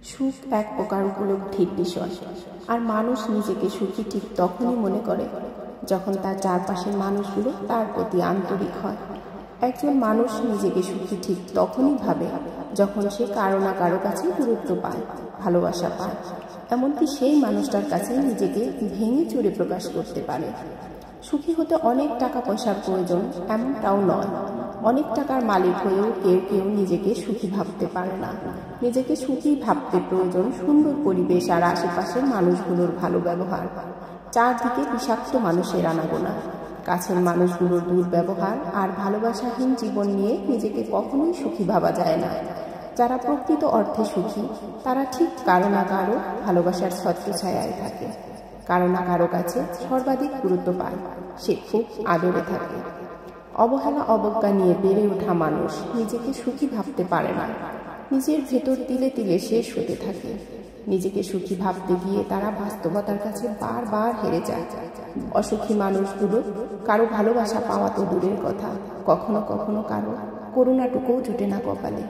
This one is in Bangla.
সুখ এক প্রকার উপলব্ধির বিষয়, আর মানুষ নিজেকে সুখী ঠিক তখনই মনে করে যখন তার চারপাশের মানুষগুলো তার প্রতি আন্তরিক হয়। একজন মানুষ নিজেকে সুখী ঠিক তখনই ভাবে যখন সে কারো না কারো কাছে গুরুত্ব পায়, ভালোবাসা পায়, এমনকি সেই মানুষটার কাছে নিজেকে ভেঙে চুরে প্রকাশ করতে পারে। সুখী হতে অনেক টাকা পয়সার প্রয়োজন এমনটাও নয়। অনেক টাকার মালিক হয়েও কেউ কেউ নিজেকে সুখী ভাবতে পারে না। নিজেকে সুখী ভাবতে প্রয়োজন সুন্দর পরিবেশ আর আশেপাশের মানুষগুলোর ভালো ব্যবহার। চারদিকে বিষাক্ত মানুষের আনাগোনা, কাছের মানুষগুলোর দুর্ব্যবহার আর ভালোবাসাহীন জীবন নিয়ে নিজেকে কখনোই সুখী ভাবা যায় না। যারা প্রকৃত অর্থে সুখী তারা ঠিক কারো না কারো ভালোবাসার ছত্রছায়ায় থাকে, কারো না কারো কাছে সর্বাধিক গুরুত্ব পায়, সে খুব আদরে থাকে। অবহেলা অবজ্ঞা নিয়ে বেড়ে ওঠা মানুষ নিজেকে সুখী ভাবতে পারে না। নিজের ভেতর তিলে তিলে শেষ হতে থাকে। নিজেকে সুখী ভাবতে গিয়ে তারা বাস্তবতার কাছে বারবার হেরে যায়। অসুখী মানুষগুলো কারো ভালোবাসা পাওয়া তো দূরের কথা, কখনো কখনো কারো করুণাটুকুও জুটে না কপালে।